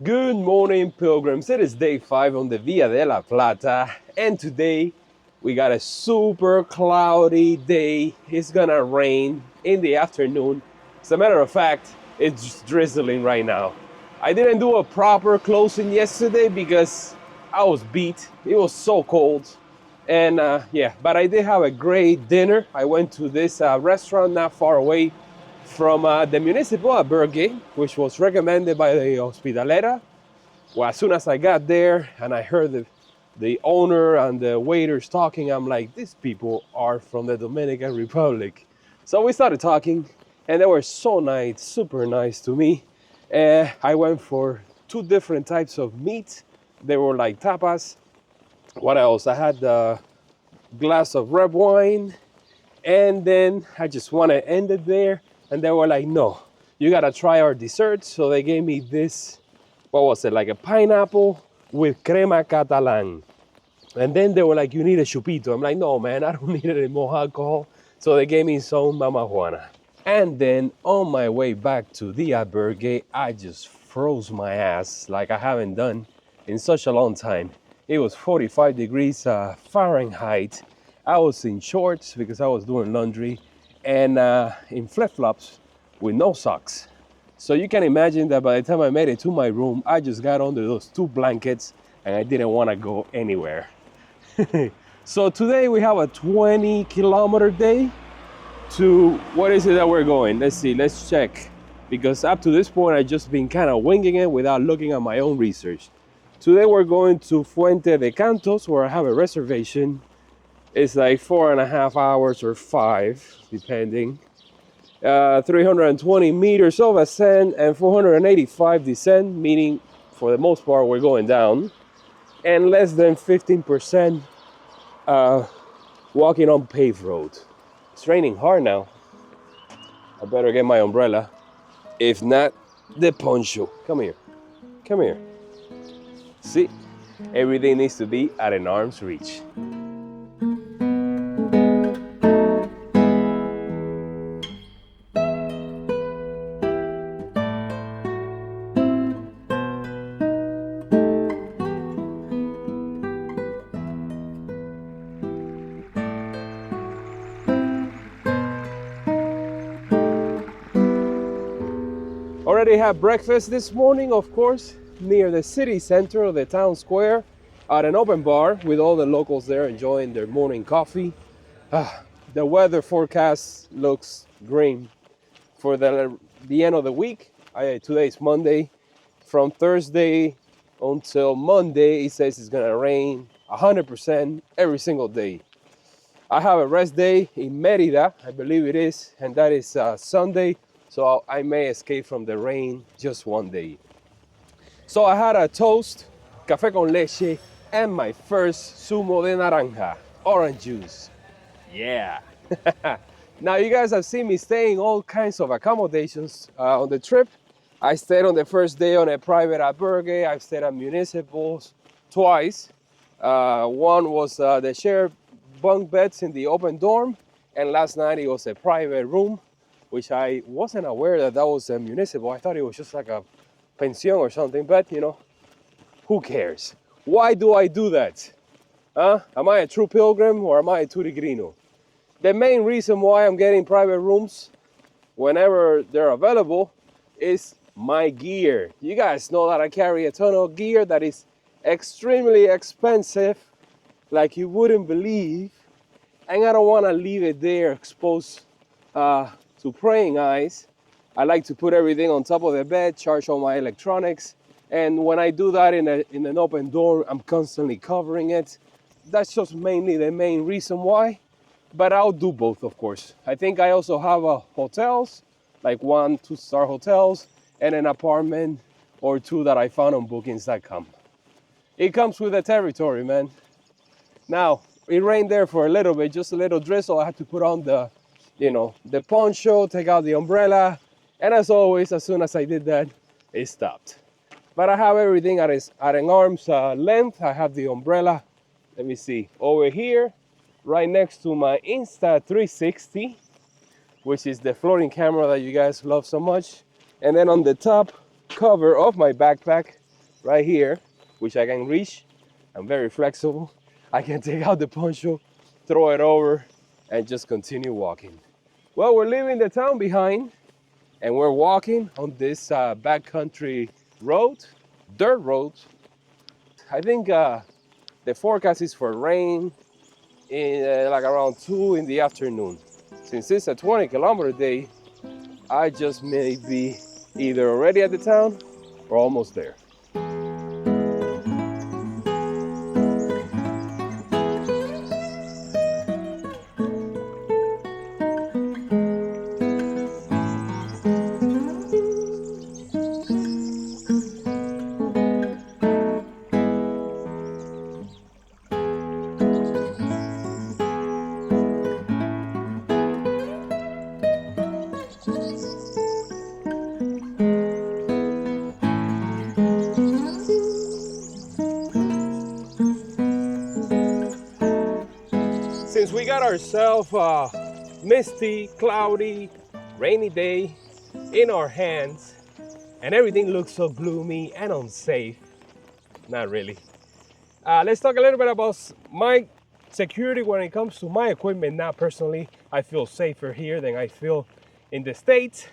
Good morning, pilgrims. It is day 5 on the Via de la Plata, and today we got a super cloudy day. It's gonna rain in the afternoon. As a matter of fact, it's drizzling right now. I didn't do a proper closing yesterday because I was beat. It was so cold. And yeah, but I did have a great dinner. I went to this restaurant not far away from the municipal albergue, which was recommended by the hospitalera. Well, as soon as I got there and I heard the owner and the waiters talking, I'm like, these people are from the Dominican Republic. So we started talking, and they were so nice, super nice to me. I went for 2 different types of meat. They were like tapas. What else? I had a glass of red wine, and then I just want to end it there. And they were like, no, you gotta try our dessert. So they gave me this, what was it, like a pineapple with crema catalan. And then they were like, you need a chupito. I'm like, no, man, I don't need any more alcohol. So they gave me some Mama Juana. And then on my way back to the albergue, I just froze my ass like I haven't done in such a long time. It was 45 degrees Fahrenheit. I was in shorts because I was doing laundry and in flip-flops with no socks. So you can imagine that by the time I made it to my room, I just got under those 2 blankets and I didn't want to go anywhere. So today we have a 20-kilometer day to, what is it that we're going? Let's see, let's check. Because up to this point, I've just been kind of winging it without looking at my own research. Today we're going to Fuente de Cantos, where I have a reservation. It's like 4.5 hours or 5, depending. 320 meters of ascent and 485 descent, meaning for the most part we're going down, and less than 15% walking on paved road. It's raining hard now. I better get my umbrella. If not, the poncho. Come here. Come here. See? Everything needs to be at an arm's reach. Already had breakfast this morning, of course, near the city center of the town square at an open bar with all the locals there enjoying their morning coffee. The weather forecast looks grim for the end of the week. Today's Monday. From Thursday until Monday, it says it's gonna rain 100% every single day. I have a rest day in Mérida, I believe it is, and that is Sunday. So I may escape from the rain just one day. So I had a toast, café con leche, and my first zumo de naranja, orange juice. Yeah. Now you guys have seen me staying all kinds of accommodations on the trip. I stayed on the first day on a private albergue. I've stayed at municipals twice. One was the shared bunk beds in the open dorm, and last night it was a private room, which I wasn't aware that that was a municipal. I thought it was just like a pension or something, but you know, who cares? Why do I do that? Am I a true pilgrim or am I a turigrino? The main reason why I'm getting private rooms whenever they're available is my gear. You guys know that I carry a ton of gear that is extremely expensive, like you wouldn't believe, and I don't want to leave it there exposed to praying eyes. I like to put everything on top of the bed, charge all my electronics, and when I do that in an open door, I'm constantly covering it. That's just mainly the main reason why, but I'll do both, of course. I think I also have hotels, like 1-2 star hotels, and an apartment or 2 that I found on bookings.com. It comes with the territory, man. Now, it rained there for a little bit, just a little drizzle. I had to put on the poncho, take out the umbrella, and as always, as soon as I did that, it stopped. But I have everything at an arm's length. I have the umbrella, let me see, over here, right next to my Insta360, which is the floating camera that you guys love so much. And then on the top cover of my backpack, right here, which I can reach. I'm very flexible. I can take out the poncho, throw it over, and just continue walking. Well, we're leaving the town behind, and we're walking on this backcountry road, dirt road. I think the forecast is for rain in like around 2 in the afternoon. Since it's a 20-kilometer day, I just may be either already at the town or almost there. Since we got ourselves a misty, cloudy, rainy day in our hands, and everything looks so gloomy and unsafe, not really. Let's talk a little bit about my security when it comes to my equipment. Now, personally, I feel safer here than I feel in the States.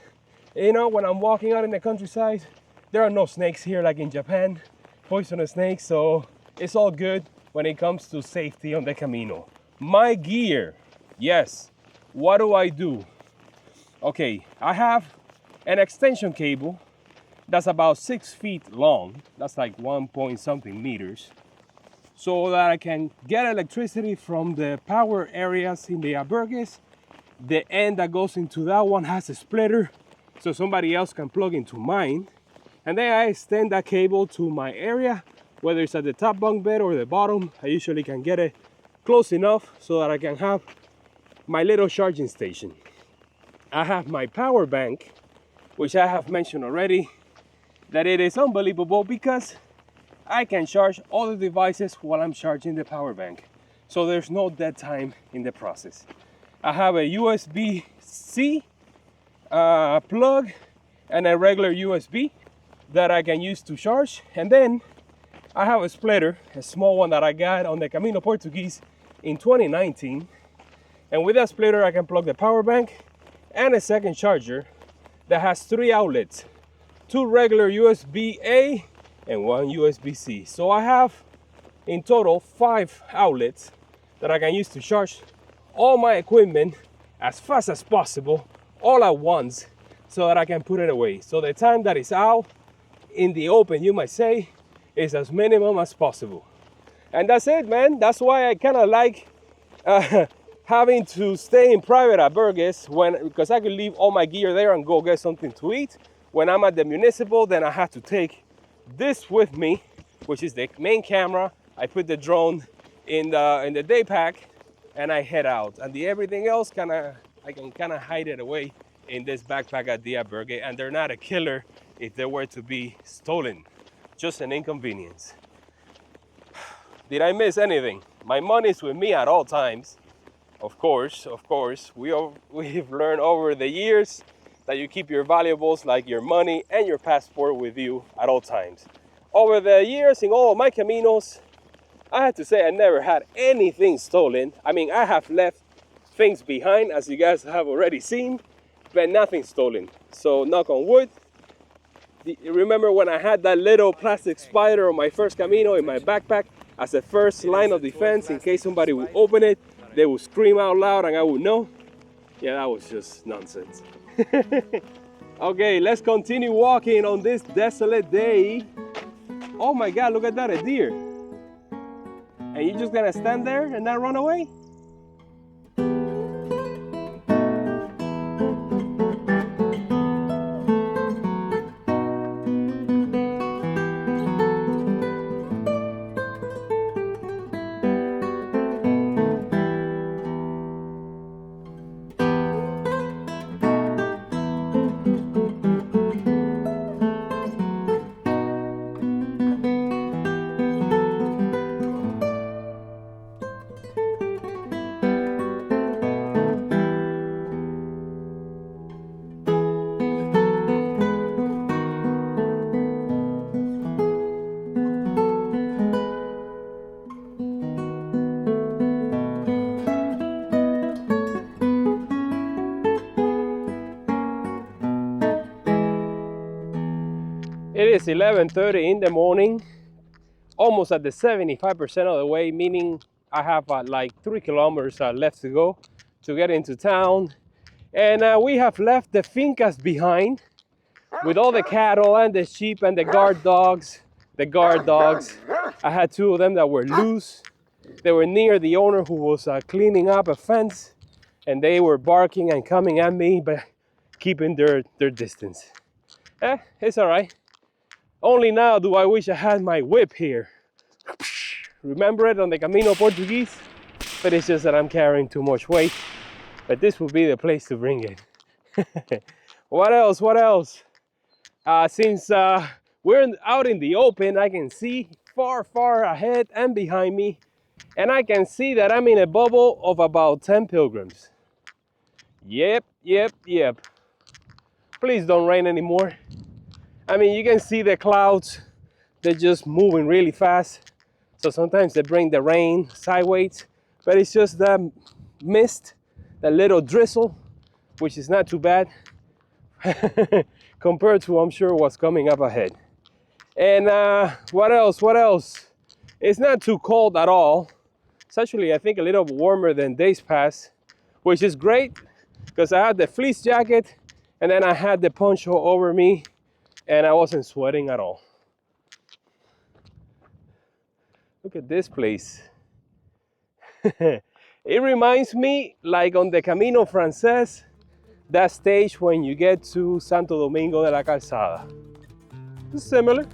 You know, when I'm walking out in the countryside, there are no snakes here like in Japan, poisonous snakes, so it's all good when it comes to safety on the Camino. My gear, yes, what do? Okay, I have an extension cable that's about 6 feet long. That's like 1 point something meters. So that I can get electricity from the power areas in the albergues. The end that goes into that one has a splitter, so somebody else can plug into mine. And then I extend that cable to my area, whether it's at the top bunk bed or the bottom. I usually can get it close enough so that I can have my little charging station. I have my power bank, which I have mentioned already, that it is unbelievable because I can charge all the devices while I'm charging the power bank. So there's no dead time in the process. I have a USB-C plug and a regular USB that I can use to charge. And then I have a splitter, a small one that I got on the Camino Portuguese in 2019. And with that splitter, I can plug the power bank and a second charger that has 3 outlets, 2 regular USB-A and 1 USB-C. So I have in total 5 outlets that I can use to charge all my equipment as fast as possible, all at once, so that I can put it away. So the time that is out in the open, you might say, is as minimum as possible. And that's it, man. That's why I kind of like having to stay in private albergues because I could leave all my gear there and go get something to eat. When I'm at the municipal, then I have to take this with me, which is the main camera. I put the drone in the day pack and I head out. And everything else I can kind of hide it away in this backpack at the albergue, and they're not a killer if they were to be stolen. Just an inconvenience. Did I miss anything? My money's with me at all times. Of course. We've learned over the years that you keep your valuables like your money and your passport with you at all times. Over the years, in all of my Caminos, I have to say I never had anything stolen. I mean, I have left things behind, as you guys have already seen, but nothing stolen. So knock on wood. Remember when I had that little plastic spider on my first Camino in my backpack as a first line of defense in case somebody would open it, they would scream out loud and I would know? Yeah, that was just nonsense. Okay, let's continue walking on this desolate day. Oh my God, look at that, a deer. And you're just gonna stand there and not run away? It's 11:30 in the morning, almost at the 75% of the way, meaning I have like 3 kilometers left to go to get into town. And we have left the fincas behind with all the cattle and the sheep and the guard dogs. The guard dogs, I had 2 of them that were loose. They were near the owner who was cleaning up a fence, and they were barking and coming at me, but keeping their distance. It's all right. Only now do I wish I had my whip here. Remember it on the Camino Portuguese? But it's just that I'm carrying too much weight. But this would be the place to bring it. What else? What else? Since we're out in the open, I can see far ahead and behind me. And I can see that I'm in a bubble of about 10 pilgrims. Yep. Please don't rain anymore. I mean, you can see the clouds. They're just moving really fast. So sometimes they bring the rain sideways, but it's just that mist, that little drizzle, which is not too bad compared to, I'm sure, what's coming up ahead. And what else? It's not too cold at all. It's actually, I think, a little warmer than days past, which is great because I had the fleece jacket and then I had the poncho over me and I wasn't sweating at all. Look at this place. It reminds me, like on the Camino Frances, that stage when you get to Santo Domingo de la Calzada. It's similar.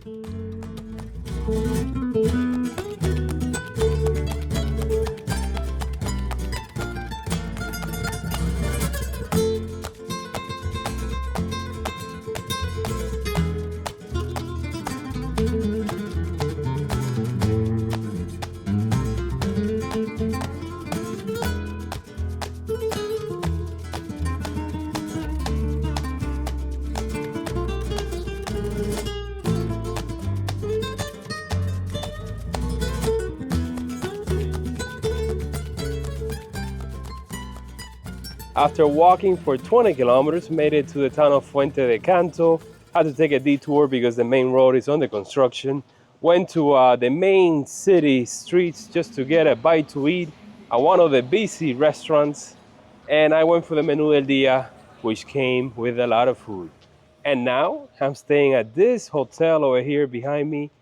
After walking for 20 kilometers, made it to the town of Fuente de Canto. Had to take a detour because the main road is under construction. Went to the main city streets just to get a bite to eat at one of the busy restaurants. And I went for the menú del día, which came with a lot of food. And now I'm staying at this hotel over here behind me.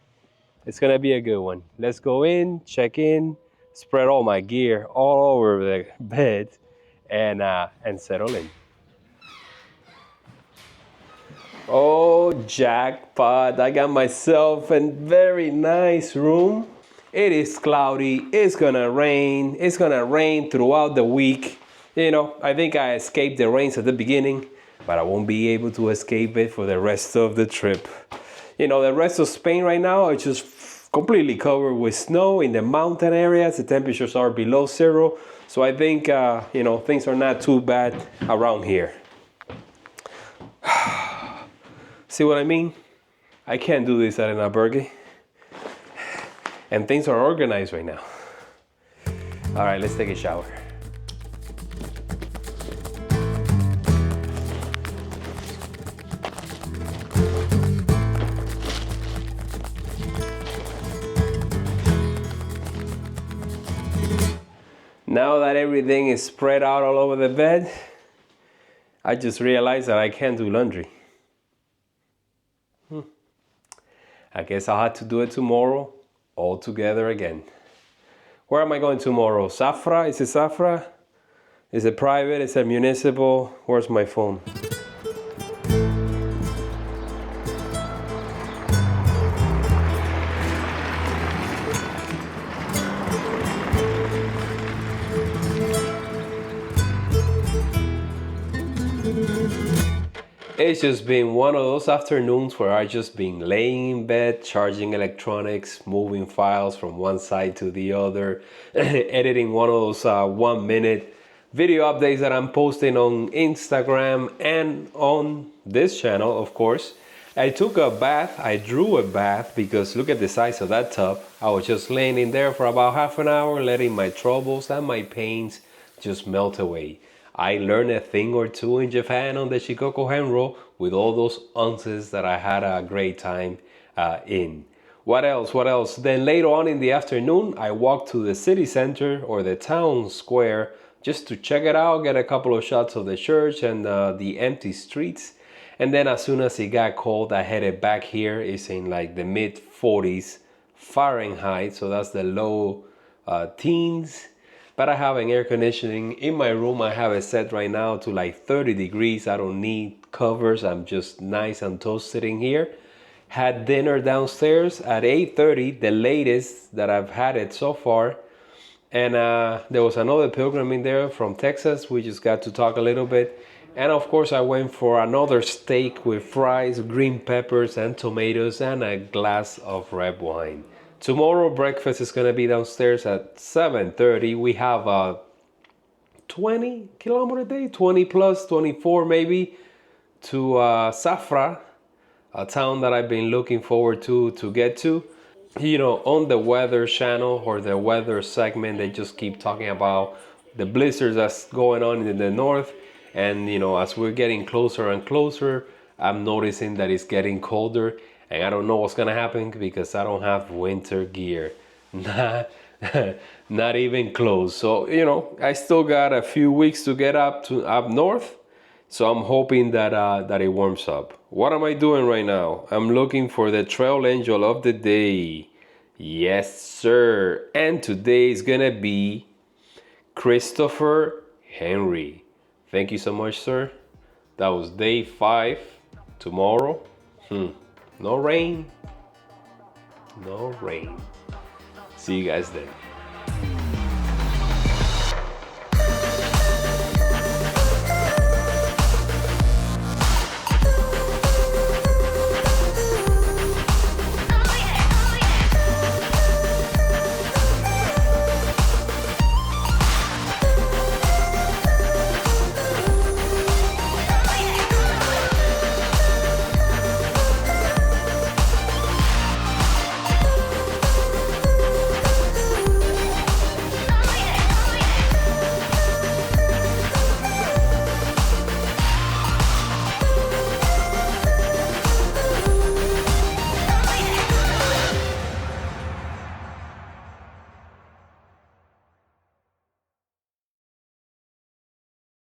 It's gonna be a good one. Let's go in, check in, spread all my gear all over the bed, and settle in. Oh, jackpot. I got myself a very nice room. It is cloudy. It's gonna rain. It's gonna rain throughout the week. You know, I think I escaped the rains at the beginning, but I won't be able to escape it for the rest of the trip. You know, the rest of Spain right now is just completely covered with snow in the mountain areas. The temperatures are below 0. So I think, you know, things are not too bad around here. See what I mean? I can't do this at an albergue. And things are organized right now. All right, let's take a shower. Now that everything is spread out all over the bed, I just realized that I can't do laundry. I guess I'll have to do it tomorrow, all together again. Where am I going tomorrow? Zafra? Is it Zafra? Is it private? Is it municipal? Where's my phone? It's just been one of those afternoons where I just been laying in bed, charging electronics, moving files from one side to the other, editing one of those 1-minute video updates that I'm posting on Instagram and on this channel, of course. I took a bath, I drew a bath because look at the size of that tub. I was just laying in there for about half an hour, letting my troubles and my pains just melt away. I learned a thing or two in Japan on the Shikoku Henro with all those ounces that I had a great time. in. What else? What else? Then later on in the afternoon, I walked to the city center or the town square just to check it out, get a couple of shots of the church and the empty streets. And then as soon as it got cold, I headed back here. It's in like the mid 40s Fahrenheit, so that's the low teens. But I have an air conditioning in my room. I have it set right now to like 30 degrees. I don't need covers. I'm just nice and toast sitting here. Had dinner downstairs at 8:30, the latest that I've had it so far. And there was another pilgrim in there from Texas. We just got to talk a little bit. And of course, I went for another steak with fries, green peppers, and tomatoes, and a glass of red wine. Tomorrow, breakfast is going to be downstairs at 7:30. We have a 20-kilometer day, 20 plus, 24 maybe, to Safra, a town that I've been looking forward to get to. You know, on the weather channel or the weather segment, they just keep talking about the blizzards that's going on in the north. And, you know, as we're getting closer and closer, I'm noticing that it's getting colder. And I don't know what's going to happen because I don't have winter gear. Not, not even close. So, you know, I still got a few weeks to get up north. So I'm hoping that that it warms up. What am I doing right now? I'm looking for the trail angel of the day. Yes, sir. And today is gonna be Christopher Henry. Thank you so much, sir. That was day 5. Tomorrow, no rain. No rain. See you guys then.